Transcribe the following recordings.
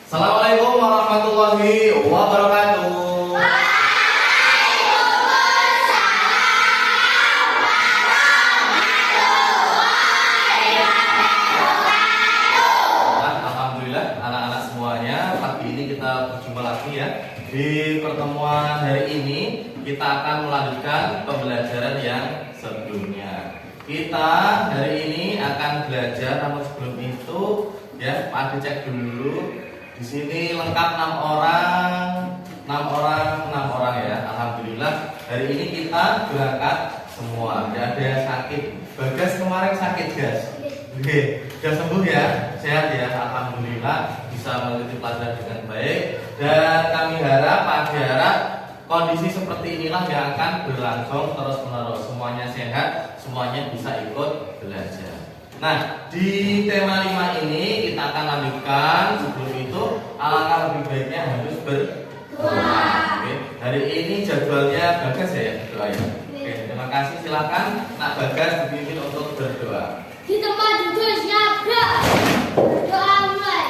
Assalamualaikum warahmatullahi wabarakatuh. Alhamdulillah anak-anak semuanya, pagi ini kita berjumpa lagi ya. Di pertemuan hari ini kita akan melanjutkan pembelajaran yang sebelumnya. Kita hari ini akan belajar, namun sebelum itu ya, Pak Adi cek dulu. Di sini lengkap 6 orang ya. Alhamdulillah hari ini kita berangkat semua. Tidak ada yang sakit. Bagas kemarin sakit guys. Oke, sudah sembuh ya, sehat ya. Alhamdulillah bisa mengikuti pelajaran dengan baik. Dan kami harap, Pak Adi harap kondisi seperti inilah yang akan berlangsung terus menerus. Semuanya sehat, semuanya bisa ikut belajar. Nah, di tema 5 ini kita akan lanjutkan. Sebelum itu, alangkah lebih baiknya harus berdoa. Oke. Hari ini jadwalnya Bagas ya, doa ya. Oke, terima kasih. Silakan Nak Bagas dipimpin untuk berdoa. Di tempat duduk siaga. Doa mulai.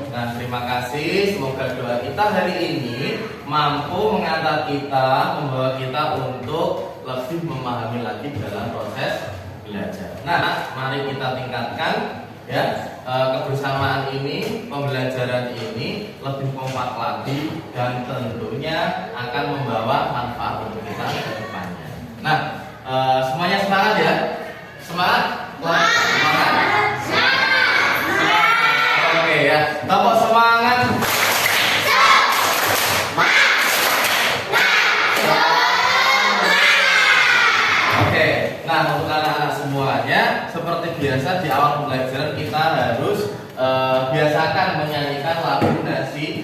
Nah, terima kasih. Semoga doa kita hari ini mampu mengantar kita, membawa kita untuk lebih memahami lagi dalam proses belajar. Nah, mari kita tingkatkan ya kebersamaan ini, pembelajaran ini lebih kompak lagi dan tentunya akan membawa manfaat untuk kita ke depannya. Nah, semuanya semangat ya. Semangat? Semangat. Oke ya. Tepuk semangat. Nah, untuk anak-anak semuanya, seperti biasa di awal pembelajaran kita harus biasakan menyanyikan lagu Nasi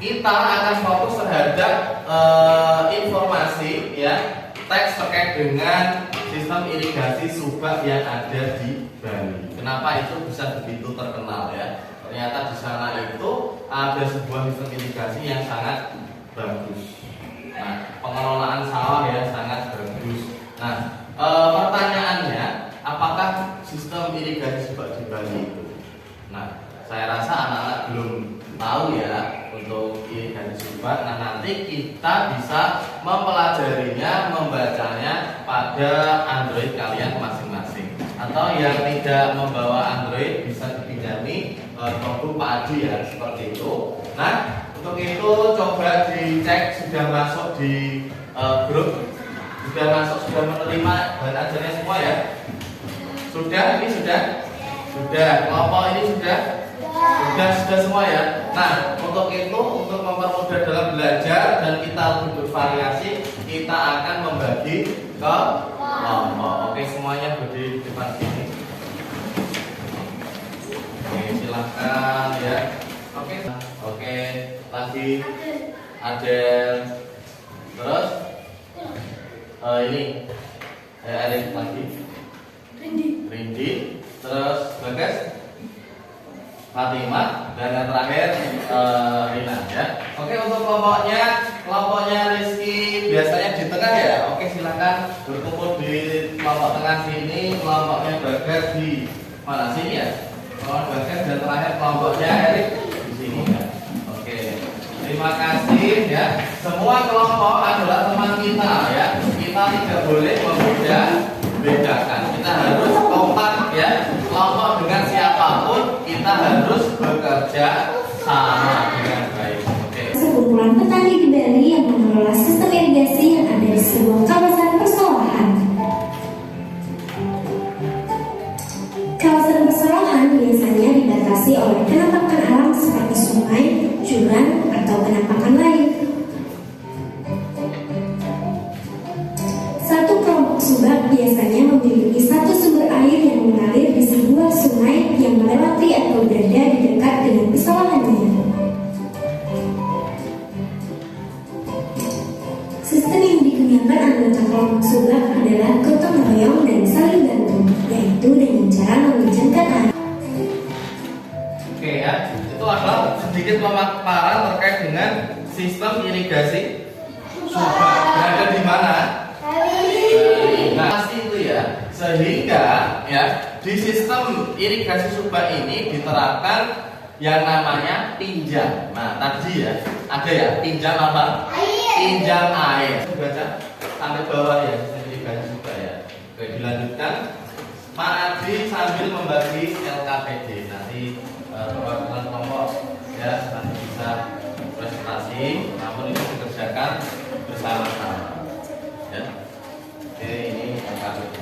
kita akan fokus terhadap informasi ya, teks terkait dengan sistem irigasi Subak yang ada di Bali. Kenapa itu bisa begitu terkenal ya? Ternyata di sana itu ada sebuah sistem irigasi yang sangat bagus. Nah, pengelolaan sawah ya sangat bagus. Nah, pertanyaannya, apakah sistem irigasi Subak di Bali itu? Nah, saya rasa anak-anak belum tahu ya untuk irigasi Subak. Nah, nanti kita bisa mempelajarinya, membacanya pada Android kalian masing-masing. Atau yang tidak membawa Android bisa dipinjami notebook Pak Adi ya, seperti itu. Nah, untuk itu coba dicek sudah masuk di grup, sudah masuk, sudah menerima bahan ajarnya semua ya. Sudah, ini sudah, kelompok ini sudah semua ya. Nah, untuk itu, untuk mempermudah dalam belajar dan kita lebih bervariasi, kita akan membagi ke kelompok. Oke, semuanya berdiri di depan sini. Oke, silahkan ya. Oke, lagi Adel. Terus ini Erik lagi. Rindi. Terus Bagas, Fatimah, dan yang terakhir Rina ya. Oke, untuk kelompoknya Rizky biasanya di tengah ya. Oke, silakan berkumpul di kelompok tengah sini. Kelompoknya Bagas di mana sini ya? Kelompok Bagas, dan terakhir kelompoknya Erik di sini ya. Oke, terima kasih ya. Semua kelompok adalah teman kita ya. Kita tidak boleh membedakan. Kita harus kompak ya. Kelompok dengan siapapun kita harus bekerja sama dengan baik. Oke. Sekumpulan petani di Bali yang mengelola sistem irigasi yang ada di sebuah kawasan persawahan. Kawasan persawahan biasanya dibatasi oleh penampakan alam seperti sungai, jurang, atau penampakan lain. Satu kelompok subak biasanya memiliki satu sumber air yang mengalir di sebuah sungai yang melewati atau berada di dekat dengan pesawahannya. Sistem yang digunakan anggota kelompok subak adalah gotong royong dan saling bantu, yaitu dengan cara meminjamkan air. Oke ya, itu adalah sedikit pemaparan terkait dengan sistem irigasi subak berada di mana. Nah, itu ya, sehingga ya di sistem irigasi subak ini diterapkan yang namanya pinjam. Nah, tadi ya ada ya pinjam apa? Pinjam air. Baca sampai bawah ya sistem irigasi subak ya. Oke, dilanjutkan. Pak Adi sambil membagi LKPD. Nanti perwakilan kelompok ya nanti bisa presentasi, namun itu dikerjakan bersama-sama. Ya. Oke, ini LKPD.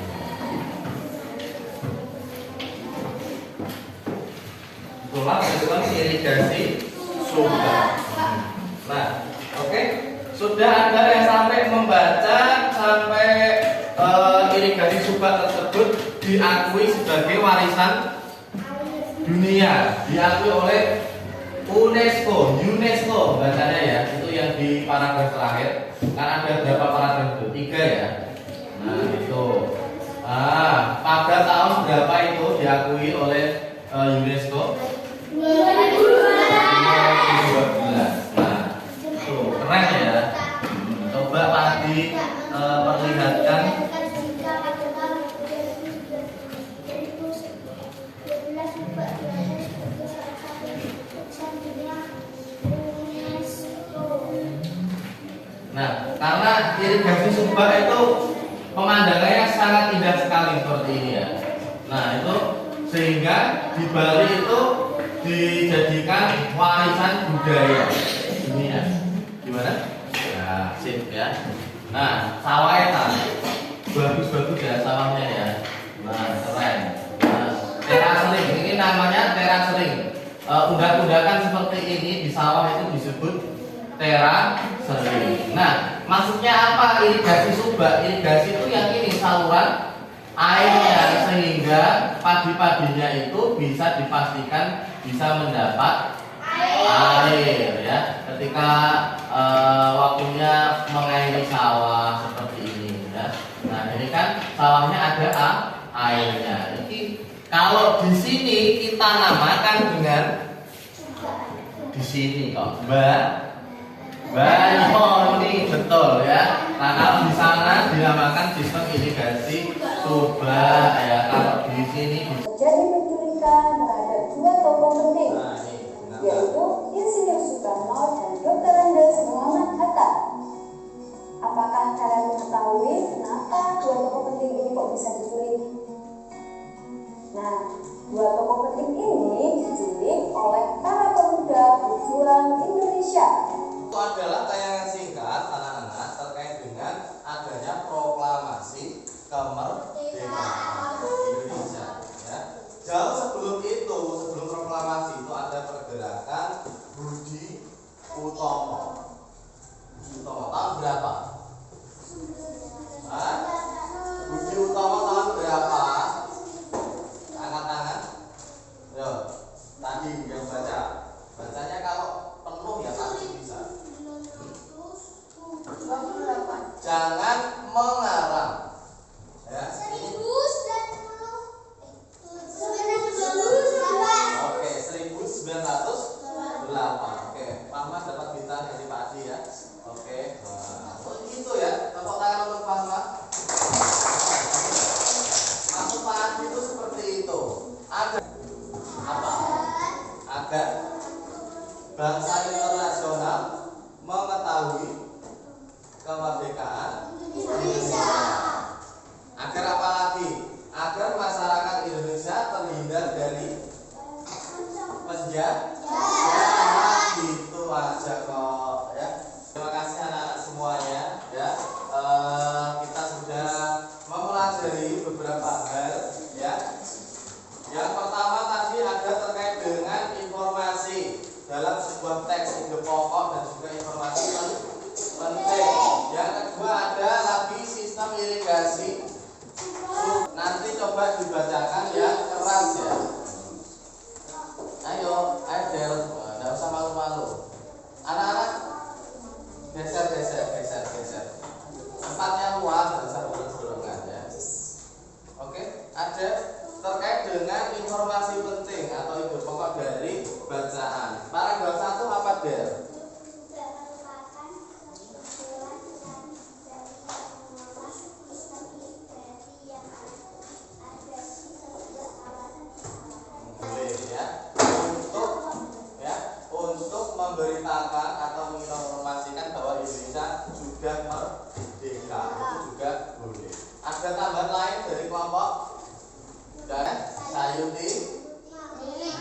Itulah sistem irigasi subak. Nah, oke, sudah ada yang sampai membaca sampai irigasi subak tersebut diakui sebagai warisan dunia, diakui oleh UNESCO bacanya ya, itu yang di paragraf terakhir. Kan ada berapa paragraf itu? 3 ya. Nah itu, pada tahun berapa itu diakui oleh UNESCO? 2012. Nah itu keren ya. Coba Padi perlihatkan. Nah, karena irigasi subak itu pemandangannya sangat indah sekali seperti ini ya. Nah, itu sehingga di Bali itu dijadikan warisan budaya dunia. Gimana? Nah, sip ya. Nah, sawahnya bagus-bagus ya sawahnya ya. Nah, keren. Nah, terasering ini namanya terasering. Undak-undakan seperti ini di sawah itu disebut terasering. Nah, maksudnya apa irigasi subak? Irigasi itu yang ini saluran airnya sehingga padi-padinya itu bisa dipastikan bisa mendapat air ya ketika waktunya mengairi sawah seperti ini ya. Nah, ini kan sawahnya ada airnya. Ini kalau di sini kita namakan dengan di sini kok Banyoni, betul ya. Nah, kalau di sana dinamakan sistem irigasi subak ya. Kalau di sini terjadi penculikan terhadap dua tokoh penting, yaitu Insinyur Soekarno dan Dr. Andes Muhammad Hatta. Apakah kalian mengetahui kenapa dua tokoh penting ini kok bisa diculik? Nah, dua tokoh penting ini diculik oleh para pemuda berjuang Indonesia. itu adalah tayangan singkat anak-anak terkait dengan adanya proklamasi kemerdekaan Indonesia ya. Jauh sebelum itu, sebelum proklamasi itu ada pergerakan Budi Utomo. Tahun berapa? Budi Utomo tahun berapa? Angkat tangan. Yo, tadi yang baca. Bacanya kalau penuh ya pasti bisa. Jangan mengarang. Ya. Oke, 1908. Oke, Fahma dapat bintang dari Pak Adi ya. Oke. Nah, itu ya. Tepuk tangan untuk Fahma. Maksud Pak Adi itu seperti itu. Ada apa? Agar bangsa internasional mengetahui kemerdekaan Indonesia. Agar apa lagi? Agar masyarakat Indonesia terhindar dari penjajah. Gitu aja kok ya. Terima kasih anak-anak semuanya ya. Kita sudah mempelajari beberapa hal ya. Yang pertama tadi ada terkait dengan informasi dalam sebuah teks ide pokok penting. Yang kedua ada lagi sistem irigasi. Nanti coba dibacakan yang keras ya. Ayo, Del, nggak usah malu-malu. Anak-anak geser. Tempatnya luas, nggak usah bolong-bolongan ya. Oke, ada terkait dengan informasi penting atau ide pokok dari bacaan. Paragraf 1 apa, Del? Untuk memberitakan atau menginformasikan bahwa Indonesia sudah merdeka, itu juga boleh. Ada tambahan lain dari kelompok dan Sayuti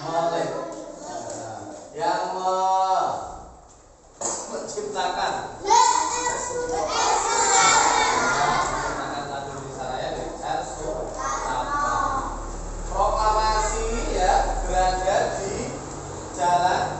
Molek yang menciptakan lagu Indonesia Raya dengan proklamasi ya berada di jalan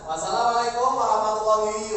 Wassalamualaikum warahmatullahi